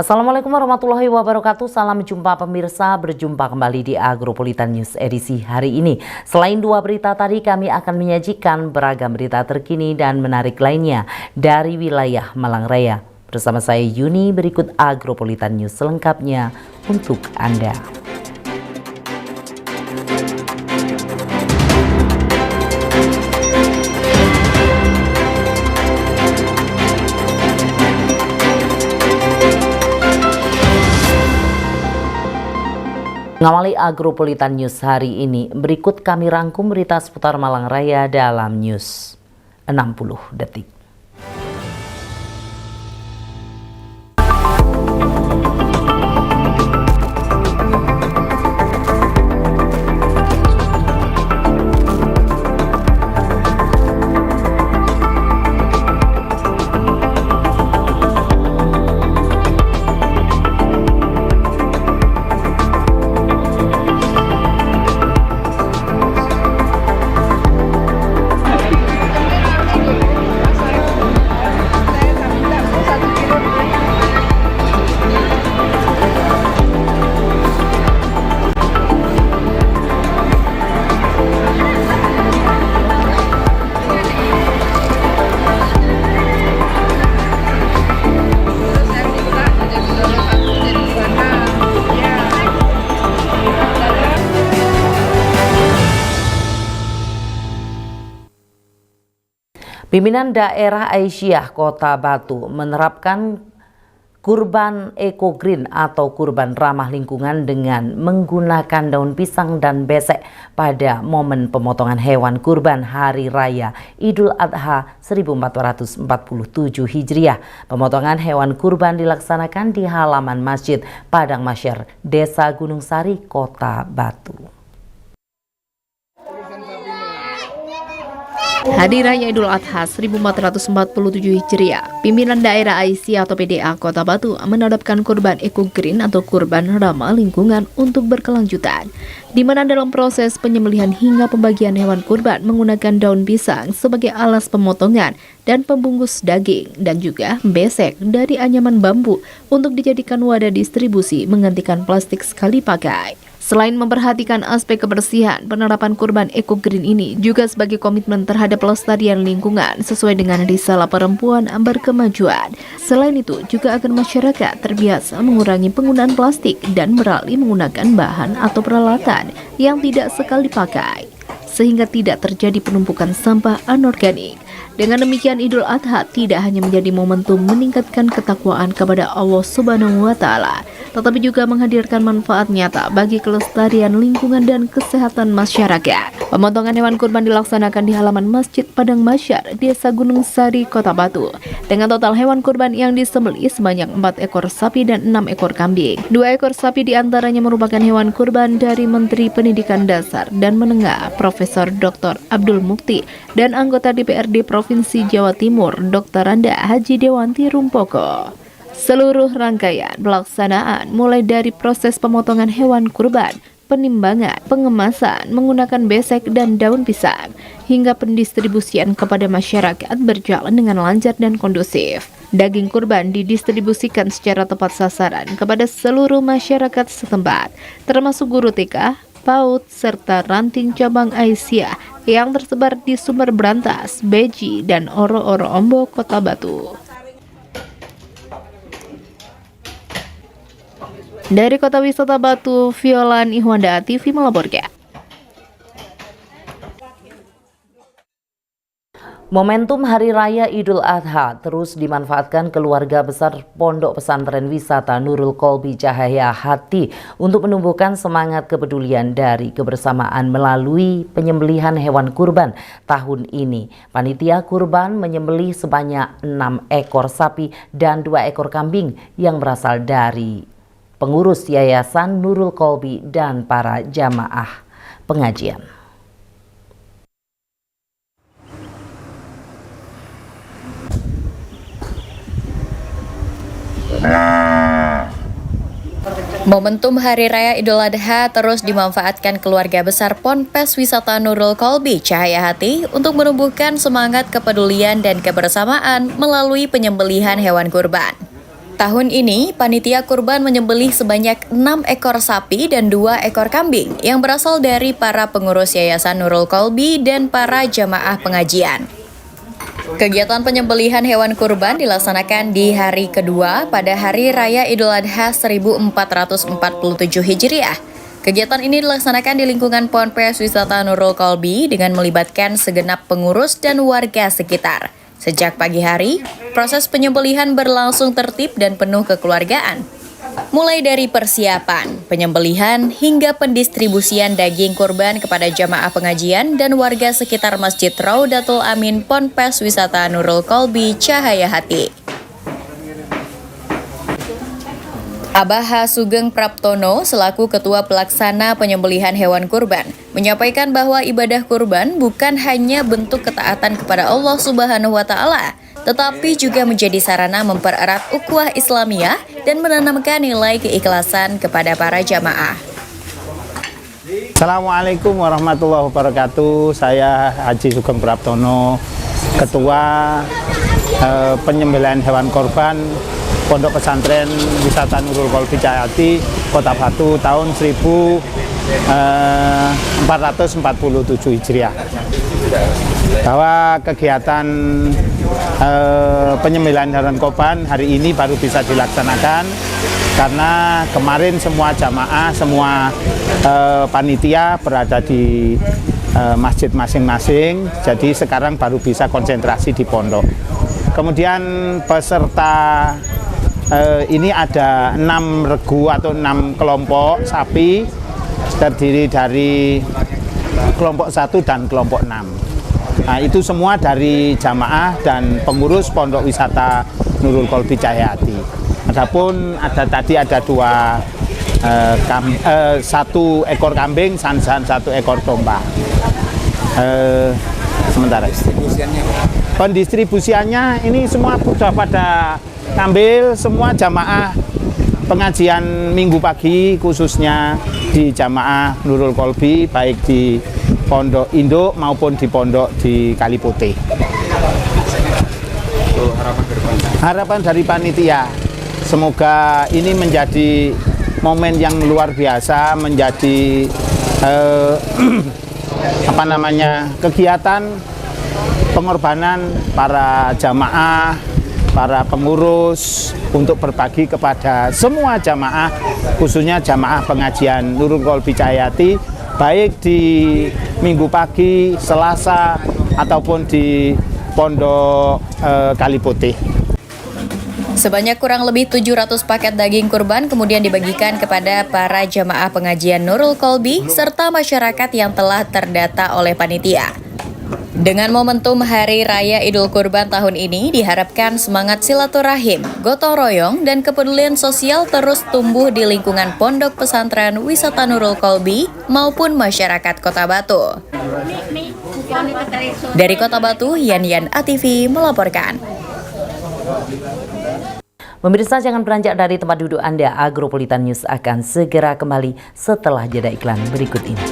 Assalamualaikum warahmatullahi wabarakatuh. Salam jumpa pemirsa, berjumpa kembali di Agropolitan News edisi hari ini. Selain dua berita tadi, kami akan menyajikan beragam berita terkini dan menarik lainnya dari wilayah Malang Raya. Bersama saya Yuni, berikut Agropolitan News selengkapnya untuk Anda. Mengawali Agropolitan News hari ini, berikut kami rangkum berita seputar Malang Raya dalam News 60 detik. Pimpinan daerah Aisyah Kota Batu menerapkan kurban eco-green atau kurban ramah lingkungan dengan menggunakan daun pisang dan besek pada momen pemotongan hewan kurban Hari Raya Idul Adha 1447 Hijriah. Pemotongan hewan kurban dilaksanakan di halaman Masjid Padang Masyar, Desa Gunung Sari, Kota Batu. Hari Raya Idul Adha 1447 Hijriah, pimpinan daerah Aisyah atau PDA Kota Batu menerapkan kurban eco-green atau kurban ramah lingkungan untuk berkelanjutan, di mana dalam proses penyembelihan hingga pembagian hewan kurban menggunakan daun pisang sebagai alas pemotongan dan pembungkus daging, dan juga besek dari anyaman bambu untuk dijadikan wadah distribusi menggantikan plastik sekali pakai. Selain memperhatikan aspek kebersihan, penerapan kurban eco-green ini juga sebagai komitmen terhadap pelestarian lingkungan sesuai dengan Risalah Perempuan Berkemajuan. Selain itu, juga agar masyarakat terbiasa mengurangi penggunaan plastik dan beralih menggunakan bahan atau peralatan yang tidak sekali pakai, sehingga tidak terjadi penumpukan sampah anorganik. Dengan demikian, Idul Adha tidak hanya menjadi momentum meningkatkan ketakwaan kepada Allah Subhanahu wa Ta'ala, tetapi juga menghadirkan manfaat nyata bagi kelestarian lingkungan dan kesehatan masyarakat. Pemotongan hewan kurban dilaksanakan di halaman Masjid Padang Masyar, Desa Gunung Sari, Kota Batu. Dengan total hewan kurban yang disembelih sebanyak 4 ekor sapi dan 6 ekor kambing. 2 ekor sapi diantaranya merupakan hewan kurban dari Menteri Pendidikan Dasar dan Menengah, Profesor Dr. Abdul Mukti, dan anggota DPRD Provinsi Jawa Timur, Dr. Randa Haji Dewanti Rumpoko. Seluruh rangkaian pelaksanaan mulai dari proses pemotongan hewan kurban, penimbangan, pengemasan menggunakan besek dan daun pisang, hingga pendistribusian kepada masyarakat berjalan dengan lancar dan kondusif. Daging kurban didistribusikan secara tepat sasaran kepada seluruh masyarakat setempat, termasuk guru TK, PAUD, serta ranting cabang Aisyah yang tersebar di Sumber Brantas, Beji, dan Oro-Oro Ombo, Kota Batu. Dari Kota Wisata Batu, Violan Ihwanda TV melaporkan. Momentum Hari Raya Idul Adha terus dimanfaatkan keluarga besar Pondok Pesantren Wisata Nurul Kolbi Cahaya Hati untuk menumbuhkan semangat kepedulian dari kebersamaan melalui penyembelihan hewan kurban tahun ini. Panitia kurban menyembelih sebanyak 6 ekor sapi dan 2 ekor kambing yang berasal dari pengurus Yayasan Nurul Kolbi dan para jamaah pengajian. Momentum Hari Raya Idul Adha terus dimanfaatkan keluarga besar Ponpes Wisata Nurul Kolbi Cahaya Hati untuk menumbuhkan semangat kepedulian dan kebersamaan melalui penyembelihan hewan kurban. Tahun ini, panitia kurban menyembelih sebanyak 6 ekor sapi dan 2 ekor kambing yang berasal dari para pengurus Yayasan Nurul Qalbi dan para jamaah pengajian. Kegiatan penyembelihan hewan kurban dilaksanakan di hari kedua pada Hari Raya Idul Adha 1447 Hijriah. Kegiatan ini dilaksanakan di lingkungan Ponpes Wisata Nurul Qalbi dengan melibatkan segenap pengurus dan warga sekitar. Sejak pagi hari, proses penyembelihan berlangsung tertib dan penuh kekeluargaan. Mulai dari persiapan, penyembelihan, hingga pendistribusian daging kurban kepada jamaah pengajian dan warga sekitar Masjid Raudatul Amin Ponpes Wisata Nurul Qalbi Cahaya Hati. Abah Sugeng Praptono selaku Ketua Pelaksana Penyembelihan Hewan Kurban menyampaikan bahwa ibadah kurban bukan hanya bentuk ketaatan kepada Allah Subhanahu wa Ta'ala, tetapi juga menjadi sarana mempererat ukhuwah Islamiyah dan menanamkan nilai keikhlasan kepada para jamaah. Assalamualaikum warahmatullahi wabarakatuh. Saya Haji Sugeng Praptono, Ketua Penyembelihan Hewan Kurban Pondok Pesantren Wisata Nurul Qalbi Cahaya Hati, Kota Batu tahun 1447 Hijriah. Bahwa kegiatan penyembelihan hewan kurban hari ini baru bisa dilaksanakan karena kemarin semua jamaah, semua panitia berada di masjid masing-masing, jadi sekarang baru bisa konsentrasi di pondok. Kemudian peserta ini ada 6 regu atau 6 kelompok sapi, terdiri dari kelompok 1 dan kelompok 6. Nah, itu semua dari jamaah dan pengurus Pondok Wisata Nurul Qalbi Cahaya Hati. Adapun tadi ada 1 ekor kambing, 1 ekor domba. Sementara pendistribusiannya ini semua sudah pada ngambil, semua jamaah pengajian minggu pagi khususnya di jamaah Nurul Qalbi, baik di Pondok Induk maupun di Pondok di Kaliputih. Harapan dari panitia, semoga ini menjadi momen yang luar biasa, menjadi kegiatan pengorbanan para jamaah, para pengurus untuk berbagi kepada semua jamaah, khususnya jamaah pengajian Nurul Qalbi Cahaya Hati, baik di minggu pagi, Selasa, ataupun di Pondok Kaliputih. Sebanyak kurang lebih 700 paket daging kurban kemudian dibagikan kepada para jamaah pengajian Nurul Qalbi serta masyarakat yang telah terdata oleh panitia. Dengan momentum Hari Raya Idul Kurban tahun ini, diharapkan semangat silaturahim, gotong royong, dan kepedulian sosial terus tumbuh di lingkungan Pondok Pesantren Wisata Nurul Qalbi maupun masyarakat Kota Batu. Dari Kota Batu, Yan ATV melaporkan. Pemirsa, jangan beranjak dari tempat duduk Anda. Agropolitan News akan segera kembali setelah jeda iklan berikut ini.